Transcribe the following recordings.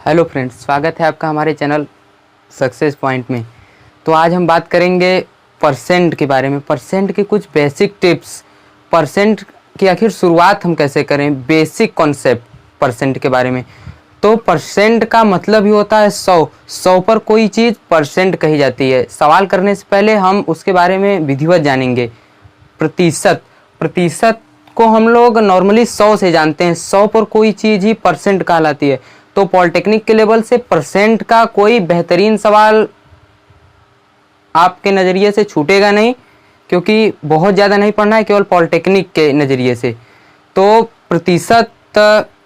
Hello friends, स्वागत है आपका हमारे चैनल सक्सेस पॉइंट में। तो आज हम बात करेंगे परसेंट के बारे में। परसेंट के कुछ बेसिक टिप्स, परसेंट की आखिर शुरुआत हम कैसे करें, बेसिक कॉन्सेप्ट परसेंट के बारे में। तो परसेंट का मतलब ही होता है 100 पर कोई चीज़ परसेंट कही जाती है। सवाल करने से पहले हम उसके बारे में विधिवत जानेंगे। प्रतिशत को हम लोग नॉर्मली 100 से जानते हैं। 100 पर कोई चीज़ ही परसेंट कहलाती है। तो पॉलिटेक्निक के लेवल से परसेंट का कोई बेहतरीन सवाल आपके नज़रिए से छूटेगा नहीं, क्योंकि बहुत ज़्यादा नहीं पढ़ना है, केवल पॉलिटेक्निक के नज़रिए से। तो प्रतिशत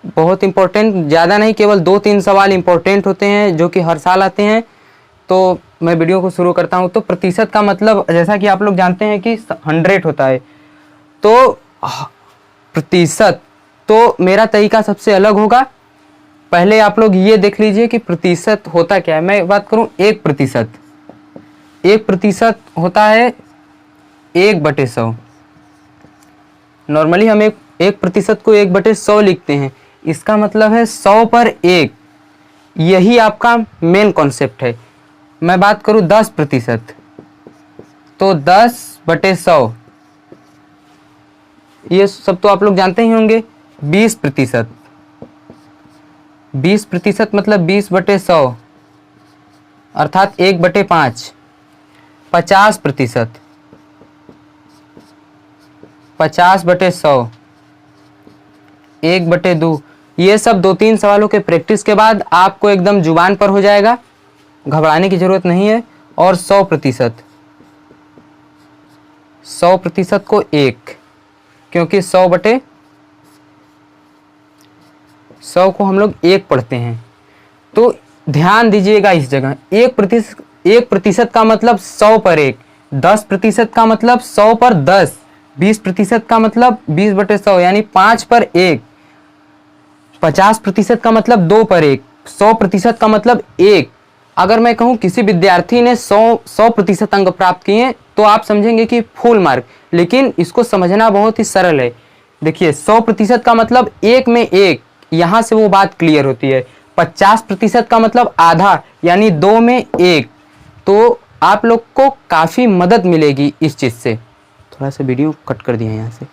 बहुत इम्पोर्टेंट, ज़्यादा नहीं, केवल 2-3 सवाल इम्पोर्टेंट होते हैं जो कि हर साल आते हैं। तो मैं वीडियो को शुरू करता हूँ। तो प्रतिशत का मतलब, जैसा कि आप लोग जानते हैं कि 100 होता है। तो प्रतिशत, तो मेरा तरीका सबसे अलग होगा। पहले आप लोग ये देख लीजिए कि प्रतिशत होता क्या है। मैं बात करूं 1%। 1% होता है 1/100। नॉर्मली हम 1% को 1/100 लिखते हैं। इसका मतलब है 100 पर 1। यही आपका मेन कॉन्सेप्ट है। मैं बात करूं 10%, तो 10/100, ये सब तो आप लोग जानते ही होंगे। 20%, 20% मतलब 20/100 अर्थात 1/5। 50%, 50/100, 1/2। ये सब 2-3 सवालों के प्रैक्टिस के बाद आपको एकदम जुबान पर हो जाएगा, घबराने की जरूरत नहीं है। और 100%, 100% को 1, क्योंकि 100/100 को हम लोग 1 पढ़ते हैं। तो ध्यान दीजिएगा इस जगह। 1% का मतलब 100 पर 1, 10% का मतलब 100 पर 10, 20% का मतलब 20/100 यानी 5 पर 1, 50% का मतलब 2 पर 1, 100% का मतलब 1। अगर मैं कहूँ किसी विद्यार्थी ने 100% अंक प्राप्त किए तो आप समझेंगे कि फुल मार्क, लेकिन इसको समझना बहुत ही सरल है। देखिए, 100% का मतलब 1 में 1, यहाँ से वो बात क्लियर होती है। 50% का मतलब आधा, यानी 2 में 1। तो आप लोग को काफ़ी मदद मिलेगी इस चीज़ से। थोड़ा सा वीडियो कट कर दिया यहाँ से।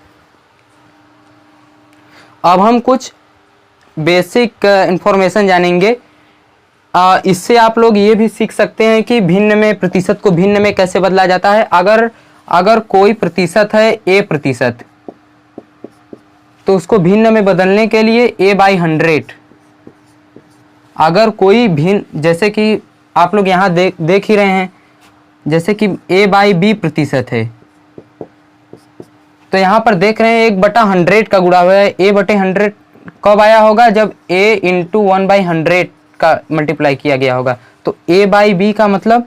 अब हम कुछ बेसिक इंफॉर्मेशन जानेंगे। इससे आप लोग ये भी सीख सकते हैं कि भिन्न में, प्रतिशत को भिन्न में कैसे बदला जाता है। अगर कोई प्रतिशत है A%, तो उसको भिन्न में बदलने के लिए A/100। अगर कोई भिन्न, जैसे कि आप लोग यहाँ देख ही रहे हैं, जैसे कि A/B% है, तो यहाँ पर देख रहे हैं 1/100 का गुणा हुआ है। A/100 कब आया होगा? जब A × 1/100 का मल्टीप्लाई किया गया होगा। तो A/B का मतलब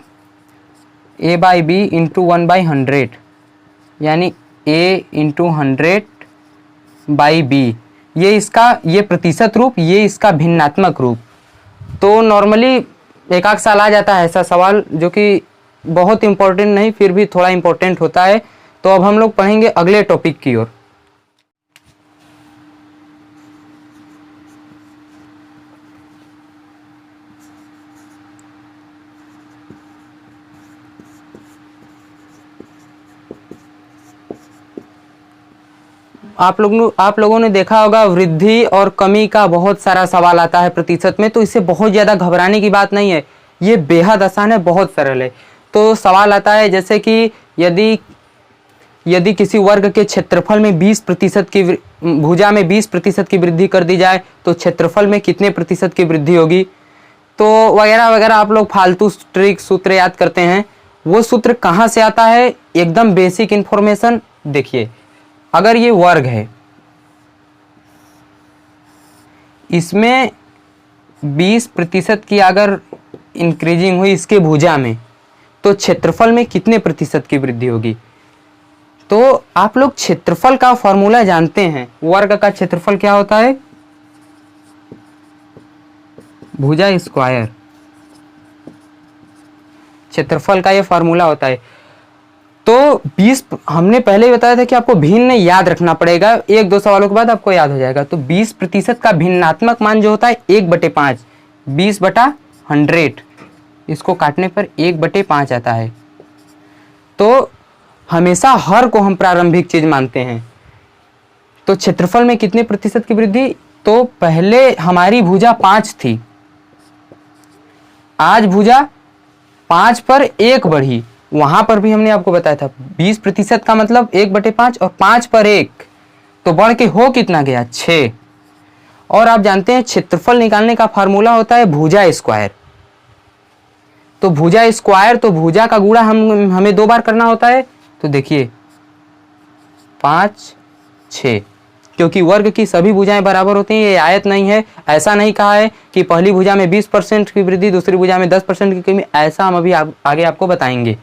A/B × 1/100, यानी A × 100/B। ये प्रतिशत रूप, ये इसका भिन्नात्मक रूप। तो नॉर्मली एक आध साल आ जाता है ऐसा सवाल, जो कि बहुत इंपॉर्टेंट नहीं, फिर भी थोड़ा इंपॉर्टेंट होता है। तो अब हम लोग पढ़ेंगे अगले टॉपिक की ओर। आप लोगों ने देखा होगा, वृद्धि और कमी का बहुत सारा सवाल आता है प्रतिशत में। तो इससे बहुत ज़्यादा घबराने की बात नहीं है, ये बेहद आसान है, बहुत सरल है। तो सवाल आता है जैसे कि यदि किसी वर्ग के क्षेत्रफल में 20% की, भुजा में 20% की वृद्धि कर दी जाए तो क्षेत्रफल में कितने प्रतिशत की वृद्धि होगी। तो वगैरह वगैरह आप लोग फालतू ट्रिक सूत्र याद करते हैं। वो सूत्र कहाँ से आता है? एकदम बेसिक इन्फॉर्मेशन। देखिए, अगर ये वर्ग है, इसमें 20% की अगर इंक्रीजिंग हुई इसके भुजा में, तो क्षेत्रफल में कितने प्रतिशत की वृद्धि होगी। तो आप लोग क्षेत्रफल का फॉर्मूला जानते हैं। वर्ग का क्षेत्रफल क्या होता है? भुजा स्क्वायर। क्षेत्रफल का ये फॉर्मूला होता है। तो 20, हमने पहले ही बताया था कि आपको भिन्न याद रखना पड़ेगा, 1-2 सवालों के बाद आपको याद हो जाएगा। तो 20% का भिन्नात्मक मान जो होता है 1/5, 20/100, इसको काटने पर 1/5 आता है। तो हमेशा हर को हम प्रारंभिक चीज मानते हैं। तो क्षेत्रफल में कितने प्रतिशत की वृद्धि? तो पहले हमारी भुजा 5 थी, आज भुजा 5 पर 1 बढ़ी। वहां पर भी हमने आपको बताया था 20% का मतलब 1/5 और 5 पर 1, तो बढ़ के हो कितना गया? 6। और आप जानते हैं क्षेत्रफल निकालने का फार्मूला होता है भुजा स्क्वायर। तो भुजा स्क्वायर, तो भुजा का गुणा हमें 2 बार करना होता है। तो देखिए 5, 6, क्योंकि वर्ग की सभी भुजाएं बराबर होती हैं, ये आयत नहीं है। ऐसा नहीं कहा है कि पहली भुजा में 20% की वृद्धि, दूसरी भुजा में 10% की कमी, ऐसा हम अभी आगे आपको बताएंगे।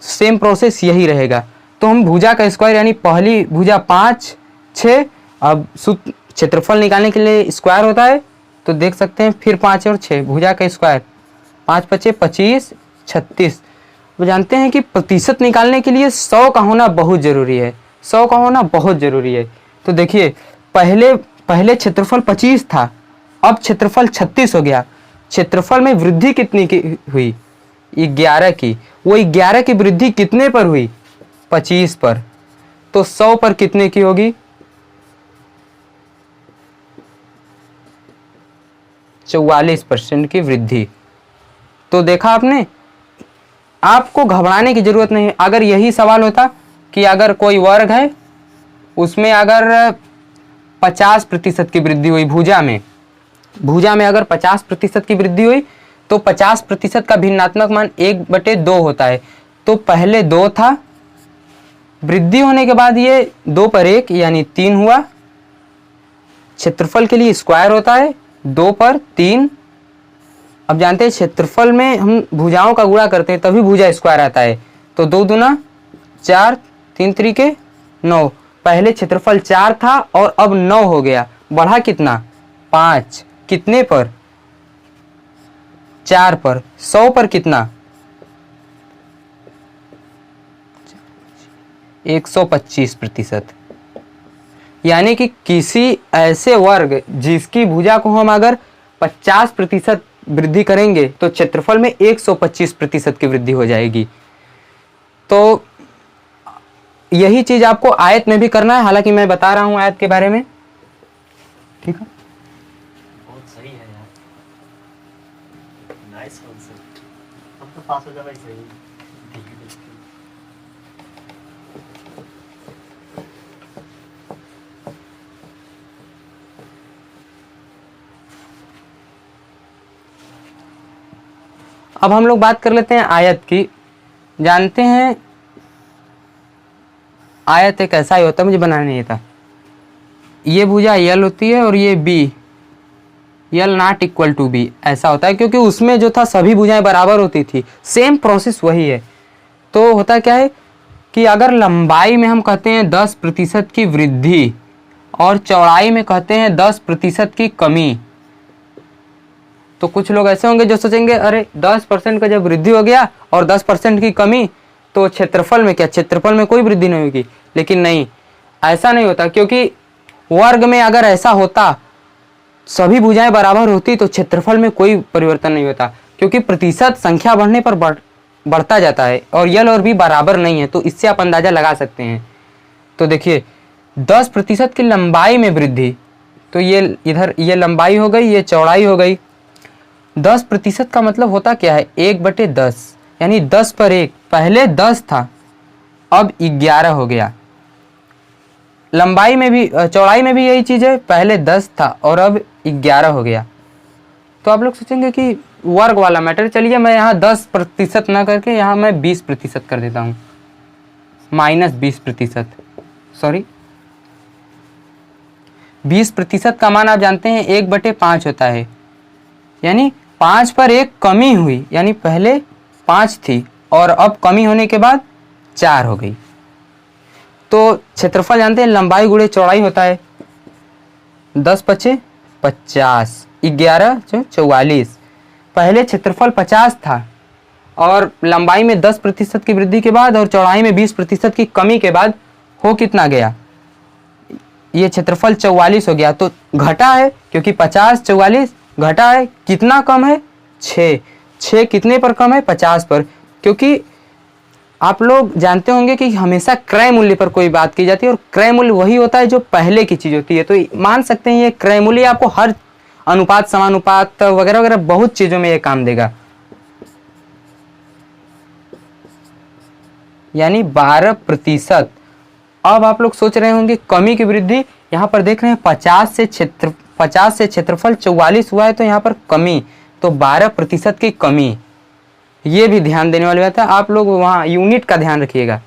सेम प्रोसेस यही रहेगा। तो हम भुजा का स्क्वायर यानी पहली भुजा 5, 6, अब क्षेत्रफल निकालने के लिए स्क्वायर होता है, तो देख सकते हैं फिर 5 और 6 भुजा का स्क्वायर, 5 × 5 = 25, 36। वो जानते हैं कि प्रतिशत निकालने के लिए 100 का होना बहुत जरूरी है, 100 का होना बहुत जरूरी है। तो देखिए पहले क्षेत्रफल 25 था, अब क्षेत्रफल 36 हो गया। क्षेत्रफल में वृद्धि कितनी की हुई? 11 की। वो 11 की वृद्धि कितने पर हुई? 25 पर। तो 100 पर कितने की होगी? 44% की वृद्धि। तो देखा आपने, आपको घबराने की जरूरत नहीं है। अगर यही सवाल होता कि अगर कोई वर्ग है उसमें अगर 50% की वृद्धि हुई, भुजा में अगर 50% की वृद्धि हुई, तो 50% का भिन्नात्मक मान 1/2 होता है। तो पहले 2 था, वृद्धि होने के बाद ये 2 पर 1 यानी 3 हुआ। क्षेत्रफल के लिए स्क्वायर होता है 2 पर 3। अब जानते हैं क्षेत्रफल में हम भुजाओं का गुणा करते हैं तभी भुजा स्क्वायर आता है। तो 2 दूना 4, 3 त्रिके 9। पहले क्षेत्रफल 4 था और अब 9 हो गया, बढ़ा कितना? 5। कितने पर? 4 पर। 100 पर कितना? 125%। यानी कि किसी ऐसे वर्ग जिसकी भुजा को हम अगर 50% वृद्धि करेंगे तो क्षेत्रफल में 125% की वृद्धि हो जाएगी। तो यही चीज आपको आयत में भी करना है, हालांकि मैं बता रहा हूं आयत के बारे में। ठीक है, बहुत सही है यार, नाइस कॉन्सेप्ट। अब तो पास हो जाएगा सही। अब हम लोग बात कर लेते हैं आयत की। जानते हैं आयत एक ऐसा ही होता है, मुझे बनाना नहीं था। ये भुजा यल होती है और ये बी, यल नॉट इक्वल टू बी, ऐसा होता है क्योंकि उसमें जो था सभी भुजाएं बराबर होती थी। सेम प्रोसेस वही है। तो होता क्या है कि अगर लंबाई में हम कहते हैं 10% की वृद्धि और चौड़ाई में कहते हैं 10% की कमी, तो कुछ लोग ऐसे होंगे जो सोचेंगे अरे 10% का जब वृद्धि हो गया और 10% की कमी, तो क्षेत्रफल में क्या? क्षेत्रफल में कोई वृद्धि नहीं होगी। लेकिन नहीं, ऐसा नहीं होता, क्योंकि वर्ग में अगर ऐसा होता, सभी भुजाएं बराबर होती, तो क्षेत्रफल में कोई परिवर्तन नहीं होता, क्योंकि प्रतिशत संख्या बढ़ने पर बढ़ता जाता है और यल और बी बराबर नहीं है। तो इससे आप अंदाजा लगा सकते हैं। तो देखिए 10% की लंबाई में वृद्धि, तो ये इधर ये लंबाई हो गई, ये चौड़ाई हो गई। 10% का मतलब होता क्या है? 1/10, यानी 10 पर 1। पहले 10 था, अब 11 हो गया। लंबाई में भी, चौड़ाई में भी यही चीज है, पहले 10 था और अब 11 हो गया। तो आप लोग सोचेंगे कि वर्ग वाला मैटर, चलिए मैं यहाँ 10% ना करके यहाँ मैं 20% कर देता हूँ, -20%, सॉरी 20% का मान आप जानते हैं 1/5 होता है, यानी 5 पर 1 कमी हुई, यानी पहले 5 थी और अब कमी होने के बाद 4 हो गई। तो क्षेत्रफल जानते हैं लंबाई गुणे चौड़ाई होता है, 10 × 5 = 50, 11 × 44। पहले क्षेत्रफल 50 था और लंबाई में 10% की वृद्धि के बाद और चौड़ाई में 20% की कमी के बाद हो कितना गया? ये क्षेत्रफल 44 हो गया। तो घटा है, क्योंकि 50, 44 घटा है, कितना कम है, 6। 6 कितने पर कम है, 50 पर। क्योंकि आप लोग जानते होंगे कि हमेशा क्रय मूल्य पर कोई बात की जाती है और क्रय मूल्य वही होता है जो पहले की चीज होती है। तो मान सकते हैं ये क्रय मूल्य आपको हर अनुपात, समानुपात वगैरह वगैरह बहुत चीजों में ये काम देगा। यानी 12%। अब आप लोग सोच रहे होंगे कमी की वृद्धि, यहाँ पर देख रहे हैं 50 से क्षेत्रफल 44 हुआ है, तो यहाँ पर कमी, तो 12% की कमी, ये भी ध्यान देने वाली बात है। आप लोग वहाँ यूनिट का ध्यान रखिएगा।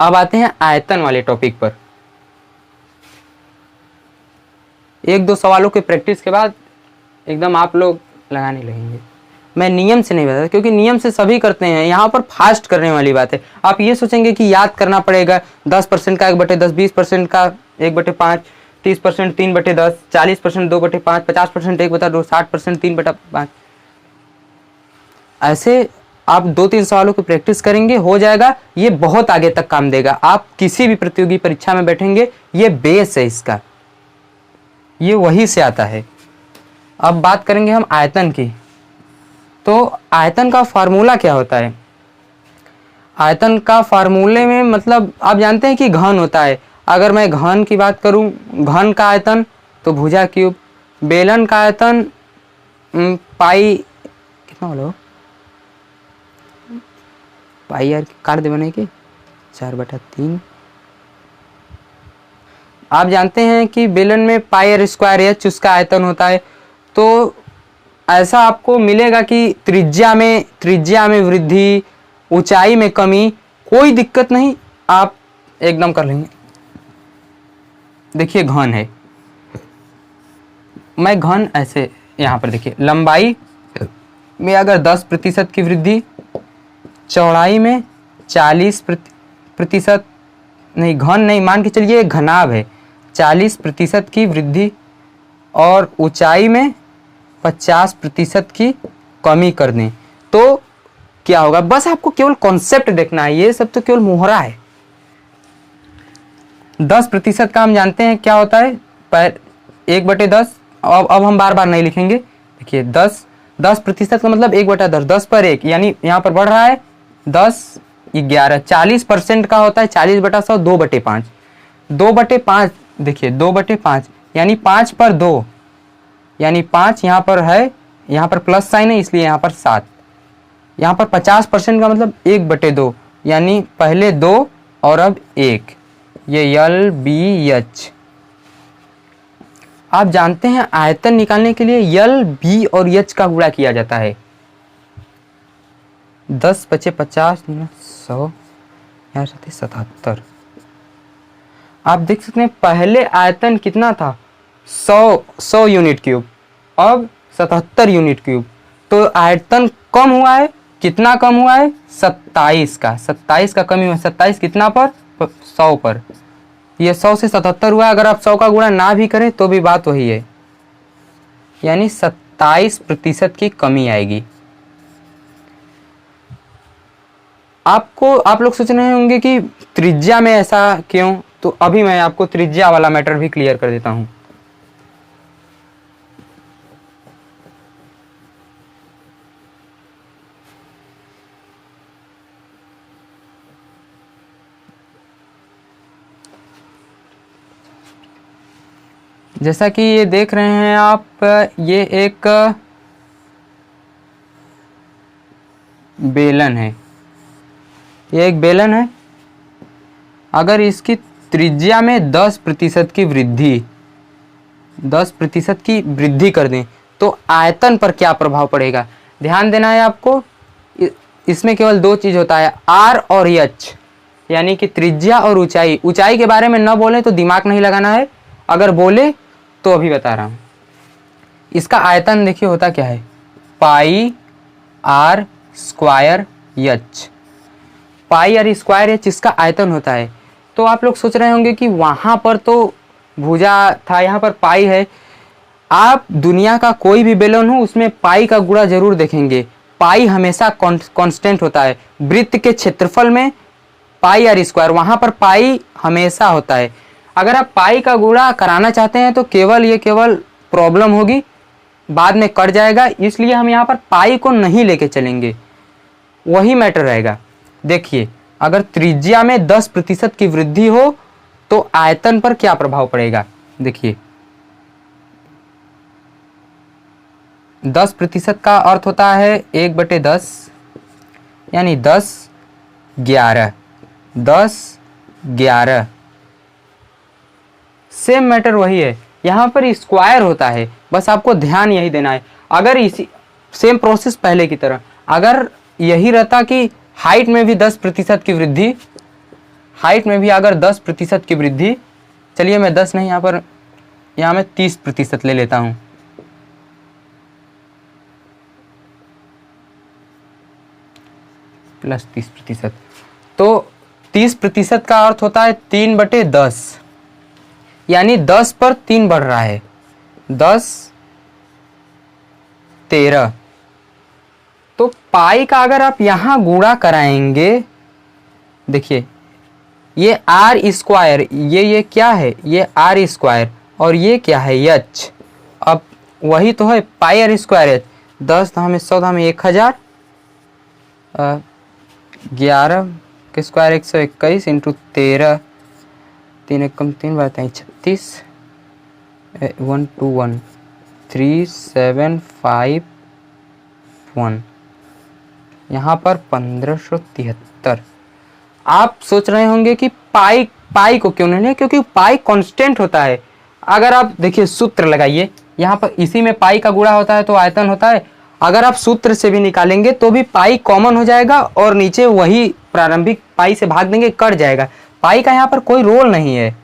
अब आते हैं आयतन वाले टॉपिक पर। एक दो सवालों के प्रैक्टिस के बाद एकदम आप लोग लगाने लगेंगे। मैं नियम से नहीं बताता क्योंकि नियम से सभी करते हैं, यहाँ पर फास्ट करने वाली बात है। आप ये सोचेंगे कि याद करना पड़ेगा 10% का 1/10, 20% का 1/5, 30% 3/10, 40% 2/5, 50% 1/2, 60% 3/5। ऐसे आप 2-3 सवालों की प्रैक्टिस करेंगे, हो जाएगा। ये बहुत आगे तक काम देगा। आप किसी भी प्रतियोगी परीक्षा में बैठेंगे, ये बेस है इसका, ये वही से आता है। अब बात करेंगे हम आयतन की। तो आयतन का फार्मूला क्या होता है? आयतन का फार्मूले में मतलब आप जानते हैं कि घन होता है। अगर मैं घन की बात करूं, घन का आयतन तो भुजा क्यूब, बेलन का आयतन पाई, कितना बोलो, पाई यार काट दे बने के 4/3। आप जानते हैं कि बेलन में पाई आर स्क्वायर एच उसका आयतन होता है। तो ऐसा आपको मिलेगा कि त्रिज्या में वृद्धि, ऊंचाई में कमी, कोई दिक्कत नहीं, आप एकदम कर लेंगे। देखिए घन है, मैं घन ऐसे यहाँ पर देखिए, लंबाई में अगर 10% की वृद्धि, चौड़ाई में 40% नहीं, घन नहीं मान के चलिए, घनाभ है, 40% की वृद्धि और ऊंचाई में 50% की कमी कर दें तो क्या होगा? बस आपको केवल कॉन्सेप्ट देखना है, ये सब तो केवल मोहरा है। 10% का हम जानते हैं क्या होता है, 1/10। अब हम बार बार नहीं लिखेंगे। देखिए 10% का मतलब 1/10, 10 पर 1, यानी यहाँ पर बढ़ रहा है 10, 11। 40% का होता है 40/100, 2/5, 2/5। देखिए 2/5 यानी 5 पर 2, यानी 5 यहाँ पर है, यहाँ पर प्लस साइन है इसलिए यहाँ पर 7। यहाँ पर 50% का मतलब 1/2, यानी पहले 2 और अब 1, ये LBH। आप जानते हैं आयतन निकालने के लिए LB और H का गुणा किया जाता है। 10 × 50 × 100, यहाँ 77। आप देख सकते हैं पहले आयतन कितना था, 100 यूनिट क्यूब, अब 77 यूनिट क्यूब। तो आयतन कम हुआ है, कितना कम हुआ है, 27 का कमी हुआ। 27 कितना पर, 100 पर। ये 100 से 77 हुआ। अगर आप 100 का गुणा ना भी करें तो भी बात वही है, यानी 27% की कमी आएगी। आप लोग सोच रहे होंगे कि त्रिज्या में ऐसा क्यों, तो अभी मैं आपको त्रिज्या वाला मैटर भी क्लियर कर देता हूं। जैसा कि ये देख रहे हैं आप, ये एक बेलन है, ये एक बेलन है। अगर इसकी त्रिज्या में 10% की वृद्धि, 10% की वृद्धि कर दें तो आयतन पर क्या प्रभाव पड़ेगा? ध्यान देना है आपको। इसमें केवल 2 चीज होता है, R और H, यानी कि त्रिज्या और ऊंचाई। ऊंचाई के बारे में न बोले तो दिमाग नहीं लगाना है, अगर बोले तो अभी बता रहा हूं। इसका आयतन देखिए होता क्या है, पाई R स्क्वायर H, पाई R स्क्वायर H इसका आयतन होता है। तो आप लोग सोच रहे होंगे कि वहां पर तो भुजा था, यहाँ पर पाई है। आप दुनिया का कोई भी बेलन हो उसमें पाई का गुणा जरूर देखेंगे। पाई हमेशा कांस्टेंट होता है। वृत्त के क्षेत्रफल में पाई R स्क्वायर, वहां पर पाई हमेशा होता है। अगर आप पाई का गुणा कराना चाहते हैं तो केवल प्रॉब्लम होगी, बाद में कट जाएगा, इसलिए हम यहाँ पर पाई को नहीं लेके चलेंगे, वही मैटर रहेगा। देखिए अगर त्रिज्या में 10% की वृद्धि हो तो आयतन पर क्या प्रभाव पड़ेगा। देखिए 10% का अर्थ होता है 1/10 यानी 10 11 10 11। सेम मैटर वही है, यहाँ पर स्क्वायर होता है, बस आपको ध्यान यही देना है। अगर इसी सेम प्रोसेस पहले की तरह अगर यही रहता कि हाइट में भी 10% की वृद्धि, हाइट में भी अगर 10% की वृद्धि, चलिए मैं 10 नहीं यहाँ मैं 30% ले लेता हूँ। प्लस 30%, तो 30% का अर्थ होता है 3/10 यानी 10 पर 3 बढ़ रहा है, 10 13। तो पाई का अगर आप यहां गुणा कराएंगे, देखिए ये आर स्क्वायर, ये क्या है, ये आर स्क्वायर, और ये क्या है एच। अब वही तो है पाई आर स्क्वायर एच। 10 हमें 100 हमें 1000, 11 के स्क्वायर 121 इंटू 13, 3 एकम 3 बात है 36, 1 2 1 3 7 5 1, यहाँ पर 1573। आप सोच रहे होंगे कि पाई को क्यों नहीं लिया, क्योंकि पाई कांस्टेंट होता है। अगर आप देखिए सूत्र लगाइए, यहाँ पर इसी में पाई का गुणा होता है तो आयतन होता है, अगर आप सूत्र से भी निकालेंगे तो भी पाई कॉमन हो जाएगा और नीचे वही प्रारंभिक पाई से भाग देंगे, कट जाएगा। पाई का यहाँ पर कोई रोल नहीं है,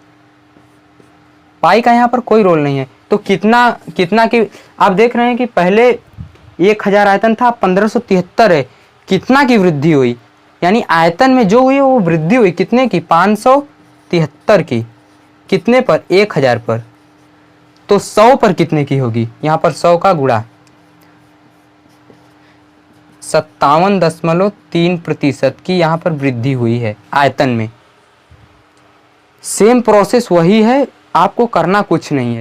पाई का यहाँ पर कोई रोल नहीं है। तो कितना की आप देख रहे हैं कि पहले 1000 आयतन था, 1573 है, कितना की वृद्धि हुई, यानी आयतन में जो हुई वो वृद्धि हुई कितने की, 573 की। कितने पर, 1000 पर। तो 100 पर कितने की होगी, यहाँ पर 100 का गुणा 57.3% की यहाँ पर वृद्धि हुई है आयतन में। सेम प्रोसेस वही है, आपको करना कुछ नहीं है।